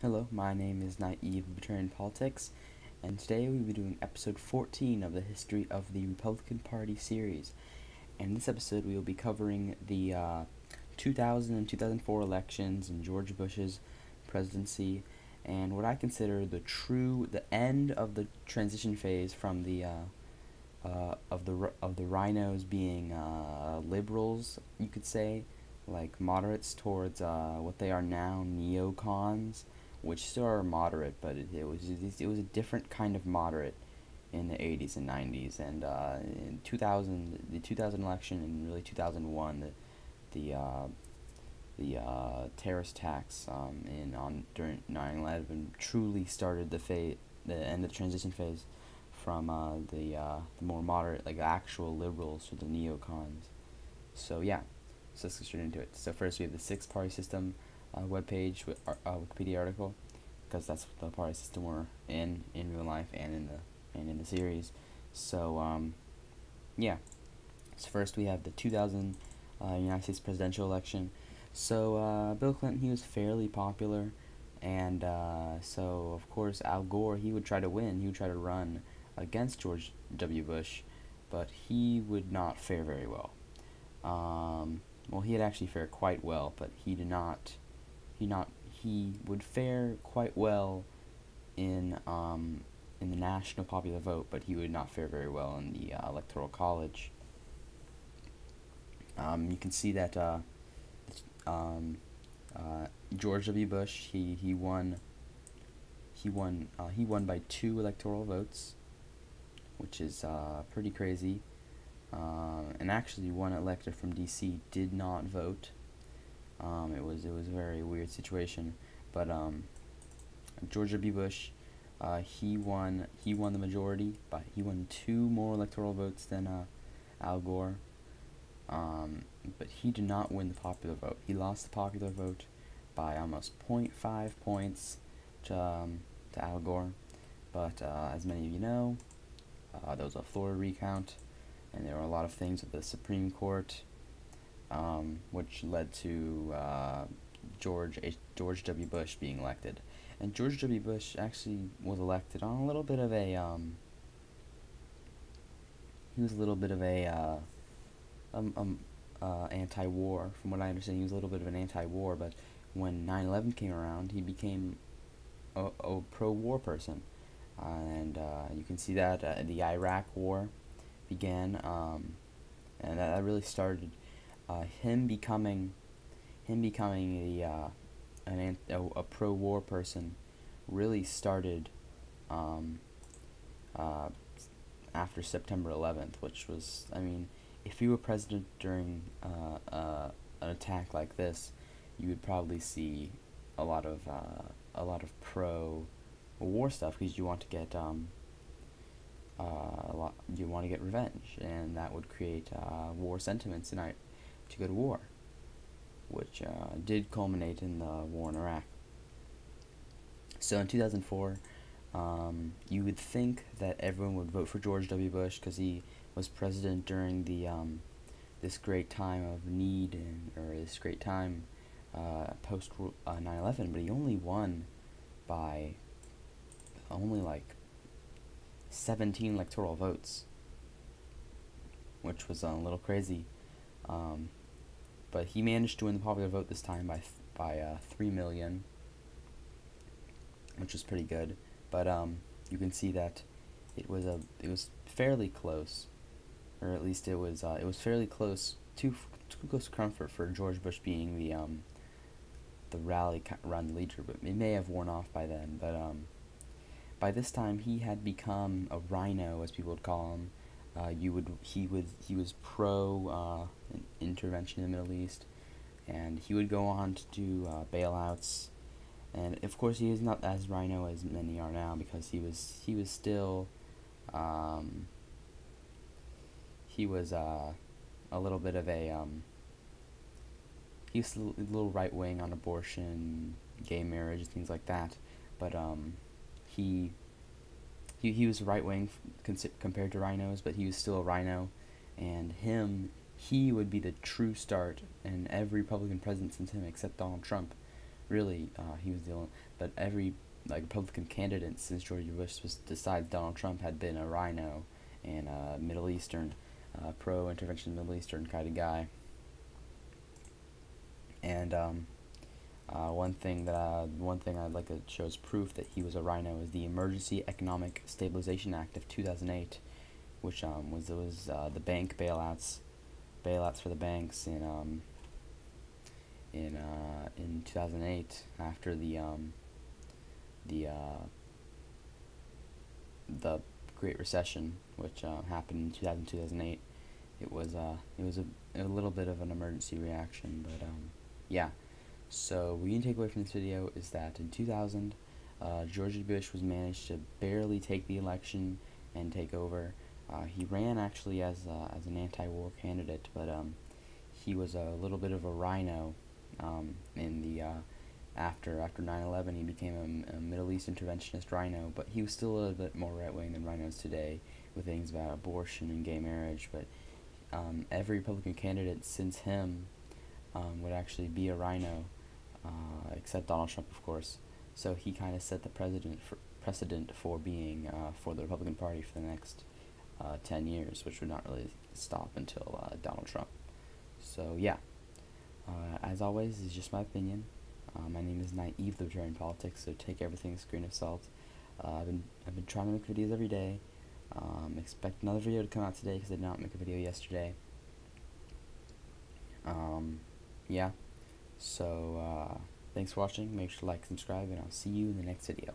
Hello, my name is Naive Libertarian Politics, and today we will be doing episode 14 of the History of the Republican Party series. And in this episode, we will be covering the 2000 and 2004 elections and George Bush's presidency, and what I consider the end of the transition phase from the RINOs being liberals, you could say, like moderates towards what they are now neocons, which still are moderate, but it was a different kind of moderate in the 80s and 90s, and in 2000 the 2000 election and really 2001 the terrorist attacks during 9/11 truly started the end of the transition phase from the more moderate, like actual liberals, to the neocons. So yeah, so let's get straight into it. So first we have the six-party system webpage with Wikipedia article, because that's the party system we're in real life and in the series. So yeah. So first we have the 2000 United States presidential election. So Bill Clinton, he was fairly popular, and so of course Al Gore, he would try to win. He would try to run against George W. Bush, but he would not fare very well. Well, he had actually fared quite well, but he did not. He would fare quite well in the national popular vote, but he would not fare very well in the electoral college. You can see that um, George W. Bush, he won by 2 electoral votes, which is pretty crazy. And actually, one elector from D.C. did not vote. It was a very weird situation, but George W. Bush, he won the majority, but he won 2 more electoral votes than Al Gore. But he did not win the popular vote. He lost the popular vote by almost 0.5 points to Al Gore. But as many of you know, there was a floor recount, and there were a lot of things with the Supreme Court, which led to George W. Bush being elected. And George W. Bush actually was elected on a little bit of a he was a little bit of a anti-war. From what I understand, he was a little bit of an anti-war, but when 9/11 came around, he became a pro-war person. And you can see that the Iraq War began, and that really started him becoming a pro-war person. Really started um, uh, after September 11th, which was, I mean, if you were president during an attack like this, you would probably see a lot of pro-war stuff, because you want to get you want to get revenge, and that would create war sentiments tonight to go to war, which did culminate in the war in Iraq. So in 2004, you would think that everyone would vote for George W. Bush because he was president during the this great time of need, or this great time post 9/11, but he only won by only like 17 electoral votes, which was a little crazy. Um, but he managed to win the popular vote this time by 3 million, which was pretty good. But you can see that it was fairly close, or at least it was fairly close, too close to comfort for George Bush being the run leader, but it may have worn off by then. But by this time he had become a RINO, as people would call him. He was pro intervention in the Middle East, and he would go on to do bailouts. And of course, he is not as RINO as many are now, because he was still he was a little bit of a he was a little right wing on abortion, gay marriage, things like that. But he he was right wing compared to RINOs, but he was still a RINO, and he would be the true start, and every Republican president since him except Donald Trump really, he was the only, but every like Republican candidate since George Bush was besides Donald Trump had been a RINO and a Middle Eastern, pro-intervention Middle Eastern kind of guy. And one thing I'd like to show as proof that he was a RINO is the Emergency Economic Stabilization Act of 2008, which was the bank bailouts for the banks in 2008 after the Great Recession, which happened in 2008. It was a little bit of an emergency reaction, but yeah. So what you can take away from this video is that in 2000, George Bush was managed to barely take the election and take over. He ran actually as an anti-war candidate, but he was a little bit of a RINO. In the After 9/11, he became a Middle East interventionist RINO, but he was still a little bit more right-wing than RINOs today, with things about abortion and gay marriage. But every Republican candidate since him would actually be a RINO, except Donald Trump, of course. So he kind of set the precedent for being for the Republican Party for the next 10 years, which would not really stop until Donald Trump. So yeah, as always, it's just my opinion. My name is Naive Libertarian Politics, so take everything with a grain of salt. I've been trying to make videos every day. Expect another video to come out today because I did not make a video yesterday. Yeah. So thanks for watching. Make sure to like, subscribe, and I'll see you in the next video.